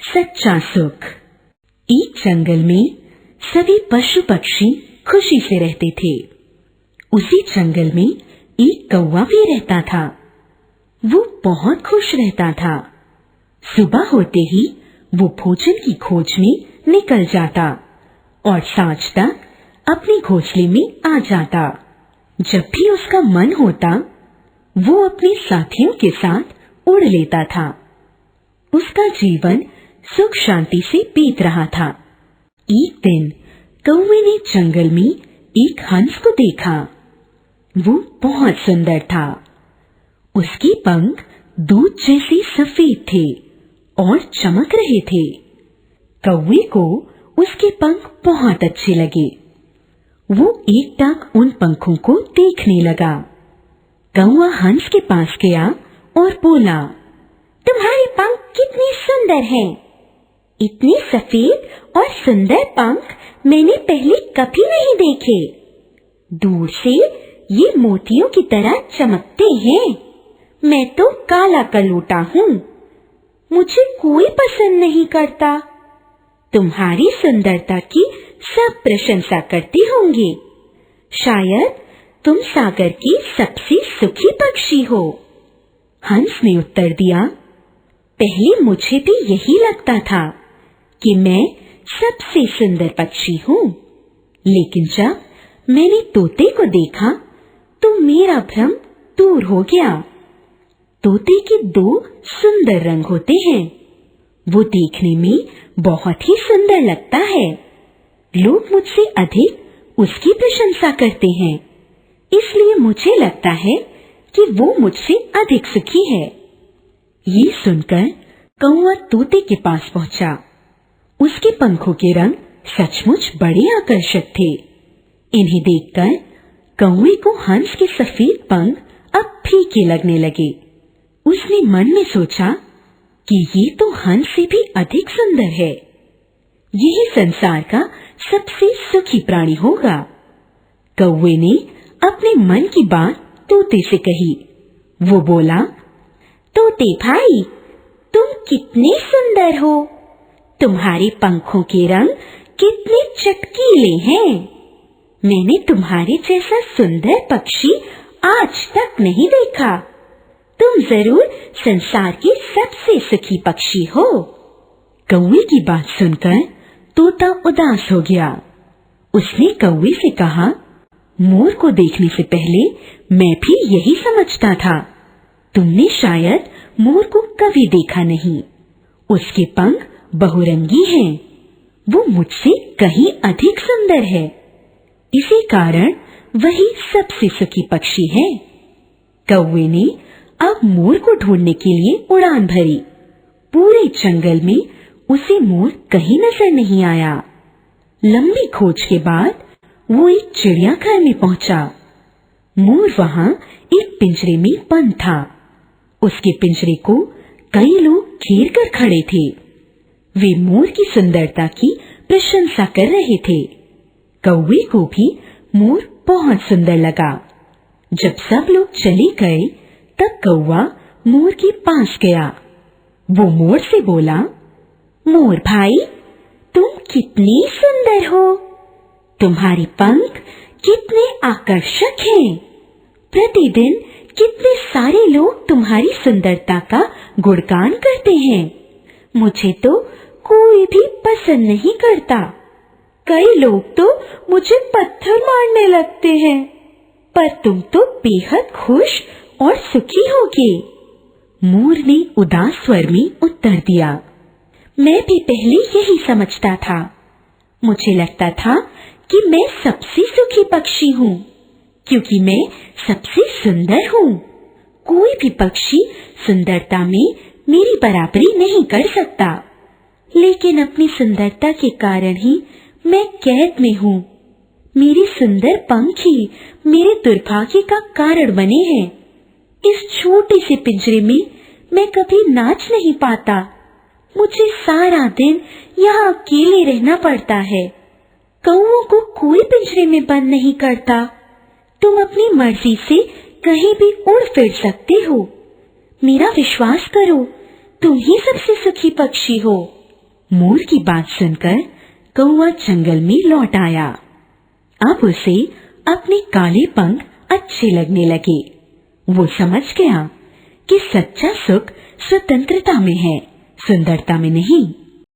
सच्चा सुख। एक जंगल में सभी पशु पक्षी खुशी से रहते थे। उसी जंगल में एक कौवा भी रहता था। वो बहुत खुश रहता था। सुबह होते ही वो भोजन की खोज में निकल जाता और सांझ तक अपनी घोंसले में आ जाता। जब भी उसका मन होता वो अपने साथियों के साथ उड़ लेता था। उसका जीवन सुख शांति से बीत रहा था। एक दिन कौवे ने जंगल में एक हंस को देखा। वो बहुत सुंदर था। उसके पंख दूध जैसे सफेद थे और चमक रहे थे। कौवे को उसके पंख बहुत अच्छे लगे। वो एकटक उन पंखों को देखने लगा। कौवा हंस के पास गया और बोला, तुम्हारे पंख कितने सुंदर हैं। इतने सफेद और सुंदर पंख मैंने पहले कभी नहीं देखे। दूर से ये मोतियों की तरह चमकते हैं। मैं तो काला कलूटा हूँ। मुझे कोई पसंद नहीं करता। तुम्हारी सुंदरता की सब प्रशंसा करते होंगे। शायद तुम सागर की सबसे सुखी पक्षी हो। हंस ने उत्तर दिया, पहले मुझे भी यही लगता था कि मैं सबसे सुंदर पक्षी हूँ, लेकिन जब मैंने तोते को देखा तो मेरा भ्रम दूर हो गया। तोते के दो सुंदर रंग होते हैं। वो देखने में बहुत ही सुंदर लगता है। लोग मुझसे अधिक उसकी प्रशंसा करते हैं, इसलिए मुझे लगता है कि वो मुझसे अधिक सुखी है। ये सुनकर कौवा तोते के पास पहुंचा। उसके पंखों के रंग सचमुच बड़े आकर्षक थे। इन्हें देखकर कौवे को हंस के सफेद पंख अब फीके लगने लगे। उसने मन में सोचा कि ये तो हंस से भी अधिक सुंदर है। यही संसार का सबसे सुखी प्राणी होगा। कौवे ने अपने मन की बात तोते से कही। वो बोला, तोते भाई, तुम कितने सुंदर हो। तुम्हारे पंखों के रंग कितने चटकीले हैं। मैंने तुम्हारे जैसा सुंदर पक्षी आज तक नहीं देखा। तुम जरूर संसार के सबसे सुखी पक्षी हो। कौवे की बात सुनकर तोता उदास हो गया। उसने कौवे से कहा, मोर को देखने से पहले मैं भी यही समझता था। तुमने शायद मोर को कभी देखा नहीं। उसके पंख बहुरंगी हैं। वो मुझसे कहीं अधिक सुंदर है। इसी कारण वही सबसे सुखी पक्षी है। कौवे ने अब मोर को ढूंढने के लिए उड़ान भरी। पूरे जंगल में उसे मोर कहीं नजर नहीं आया। लंबी खोज के बाद वो एक चिड़ियाघर में पहुंचा। मोर वहां एक पिंजरे में बंद था। उसके पिंजरे को कई लोग घेर कर खड़े थे। वे मोर की सुंदरता की प्रशंसा कर रहे थे। कौवे को भी मोर बहुत सुंदर लगा। जब सब लोग चले गए तब कौवा मोर के पास गया। वो मोर से बोला, मोर भाई, तुम कितने सुंदर हो। तुम्हारे पंख कितने आकर्षक हैं। प्रतिदिन कितने सारे लोग तुम्हारी सुंदरता का गुणगान करते हैं। मुझे तो कोई भी पसंद नहीं करता। कई लोग तो मुझे पत्थर मारने लगते हैं, पर तुम तो बेहद खुश और सुखी होगे। मोर ने उदास स्वर में उत्तर दिया, मैं भी पहले यही समझता था। मुझे लगता था कि मैं सबसे सुखी पक्षी हूँ, क्योंकि मैं सबसे सुंदर हूँ। कोई भी पक्षी सुंदरता में मेरी बराबरी नहीं कर सकता, लेकिन अपनी सुंदरता के कारण ही मैं कैद में हूँ। मेरे सुंदर पंख ही मेरे दुर्भाग्य का कारण बने हैं। इस छोटे से पिंजरे में मैं कभी नाच नहीं पाता। मुझे सारा दिन यहाँ अकेले रहना पड़ता है। कौवों को कोई पिंजरे में बंद नहीं करता। तुम अपनी मर्जी से कहीं भी उड़ फिर सकते हो। मेरा विश्वास करो, तुम ही सबसे सुखी पक्षी हो। मोर की बात सुनकर कौवा जंगल में लौट आया। अब उसे अपने काले पंख अच्छे लगने लगे। वो समझ गया कि सच्चा सुख स्वतंत्रता में है, सुंदरता में नहीं।